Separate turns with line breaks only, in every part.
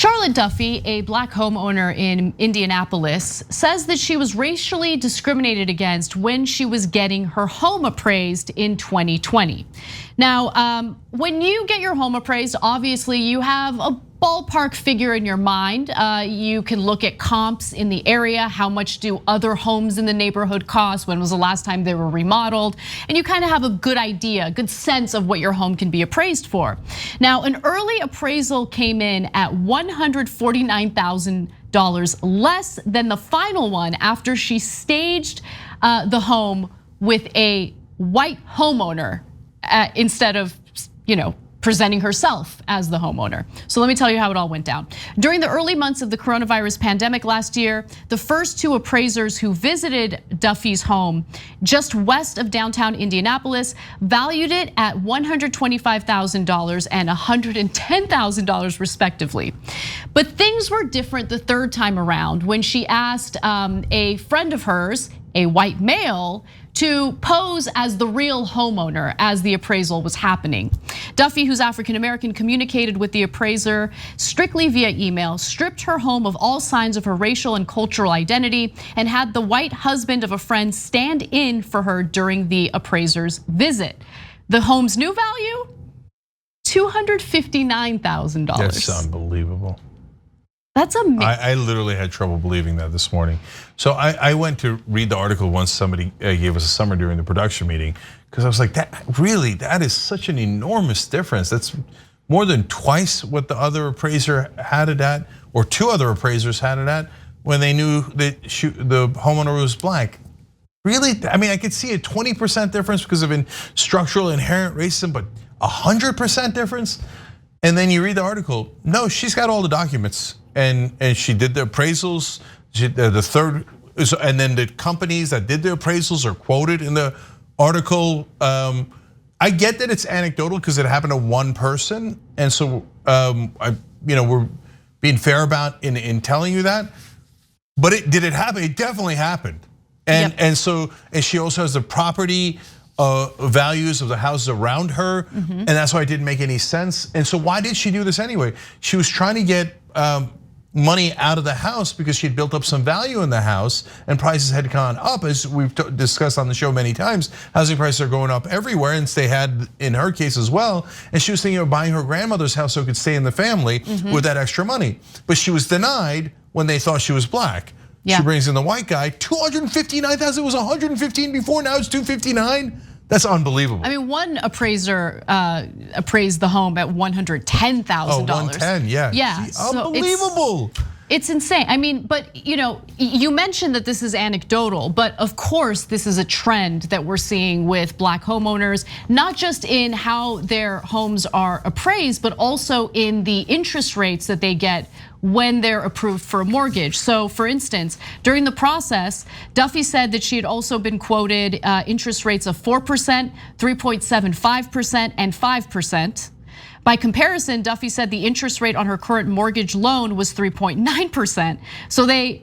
Carlette Duffy, a black homeowner in Indianapolis, says that she was racially discriminated against when she was getting her home appraised in 2020. Now, when you get your home appraised, obviously you have a ballpark figure in your mind. You can look at comps in the area. How much do other homes in the neighborhood cost? When was the last time they were remodeled? And you kind of have a good idea, a good sense of what your home can be appraised for. Now, an early appraisal came in at $149,000 less than the final one after she staged the home with a white homeowner instead of, presenting herself as the homeowner. So let me tell you how it all went down. During the early months of the coronavirus pandemic last year, the first two appraisers who visited Duffy's home just west of downtown Indianapolis valued it at $125,000 and $110,000 respectively. But things were different the third time around when she asked a friend of hers, a white male, to pose as the real homeowner as the appraisal was happening. Duffy, who's African American, communicated with the appraiser strictly via email, stripped her home of all signs of her racial and cultural identity, and had the white husband of a friend stand in for her during the appraiser's visit. The home's new value, $259,000.
That's unbelievable.
That's amazing.
I literally had trouble believing that this morning. So I went to read the article once somebody gave us a summary during the production meeting, because I was like, that is such an enormous difference. That's more than twice what the other appraiser had it at, or two other appraisers had it at, when they knew that the homeowner was black. Really? I mean, I could see a 20% difference because of structural inherent racism, but 100% difference? And then you read the article, no, she's got all the documents. And she did the appraisals, and then the companies that did the appraisals are quoted in the article. I get that it's anecdotal because it happened to one person, and so we're being fair about in telling you that. But did it happen? It definitely happened, and she also has the property values of the houses around her, and that's why it didn't make any sense. And so why did she do this anyway? She was trying to get money out of the house because she'd built up some value in the house, and prices had gone up. As we've discussed on the show many times, housing prices are going up everywhere, and they had in her case as well. And she was thinking of buying her grandmother's house so it could stay in the family with that extra money. But she was denied when they thought she was black. She brings in the white guy, $259,000. It was $115 before, now it's $259. That's unbelievable.
I mean, one appraiser appraised the home at $110,000.
Oh, 110, yeah.
Yeah,
unbelievable.
It's insane. I mean, but you mentioned that this is anecdotal, but of course this is a trend that we're seeing with black homeowners, not just in how their homes are appraised, but also in the interest rates that they get when they're approved for a mortgage. So for instance, during the process, Duffy said that she had also been quoted interest rates of 4%, 3.75%, and 5%. By comparison, Duffy said the interest rate on her current mortgage loan was 3.9%.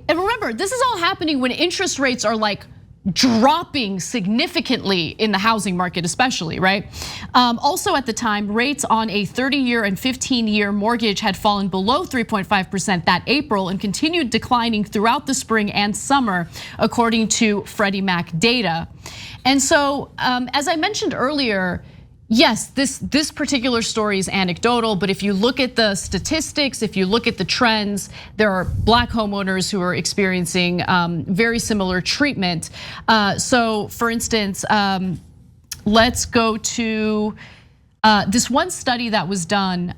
And remember, this is all happening when interest rates are like dropping significantly in the housing market, especially, right? Also at the time, rates on a 30-year and 15-year mortgage had fallen below 3.5% that April and continued declining throughout the spring and summer, according to Freddie Mac data. And so, as I mentioned earlier, yes, this particular story is anecdotal, but if you look at the statistics, if you look at the trends, there are black homeowners who are experiencing very similar treatment. So for instance, let's go to this one study that was done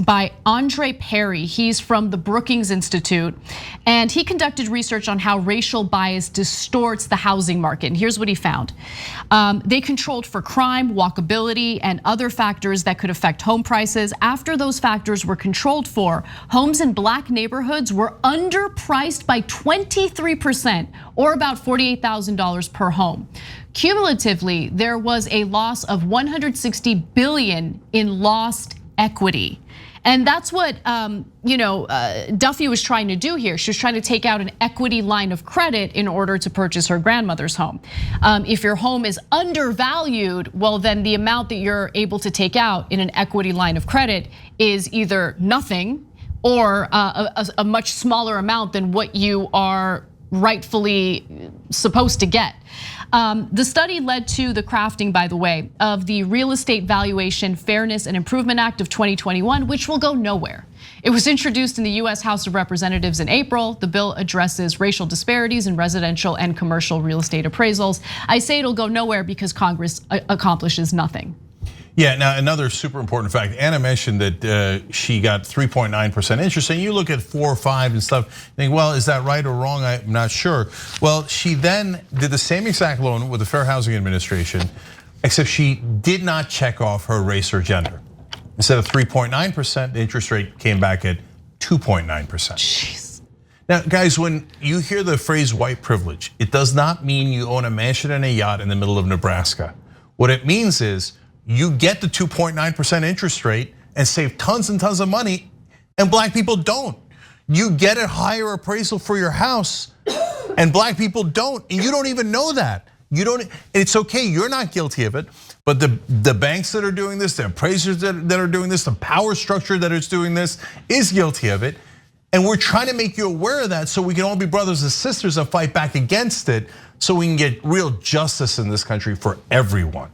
by Andre Perry. He's from the Brookings Institute, and he conducted research on how racial bias distorts the housing market. And here's what he found. They controlled for crime, walkability, and other factors that could affect home prices. After those factors were controlled for, homes in black neighborhoods were underpriced by 23%, or about $48,000 per home. Cumulatively, there was a loss of 160 billion in lost equity. And that's what Duffy was trying to do here. She was trying to take out an equity line of credit in order to purchase her grandmother's home. If your home is undervalued, well, then the amount that you're able to take out in an equity line of credit is either nothing or a much smaller amount than what you are rightfully supposed to get. The study led to the crafting, by the way, of the Real Estate Valuation Fairness and Improvement Act of 2021, which will go nowhere. It was introduced in the US House of Representatives in April. The bill addresses racial disparities in residential and commercial real estate appraisals. I say it'll go nowhere because Congress accomplishes nothing.
Yeah, now another super important fact. Anna mentioned that she got 3.9% interest, and you look at 4 or 5 and stuff, think, well, is that right or wrong? I'm not sure. Well, she then did the same exact loan with the Fair Housing Administration, except she did not check off her race or gender. Instead of 3.9%, the interest rate came back at 2.9%.
Jeez.
Now, guys, when you hear the phrase white privilege, it does not mean you own a mansion and a yacht in the middle of Nebraska. What it means is you get the 2.9% interest rate and save tons and tons of money, and black people don't. You get a higher appraisal for your house, and black people don't, and you don't even know that. You don't. It's okay, you're not guilty of it, but the banks that are doing this, the appraisers that are doing this, the power structure that is doing this is guilty of it. And we're trying to make you aware of that so we can all be brothers and sisters and fight back against it so we can get real justice in this country for everyone.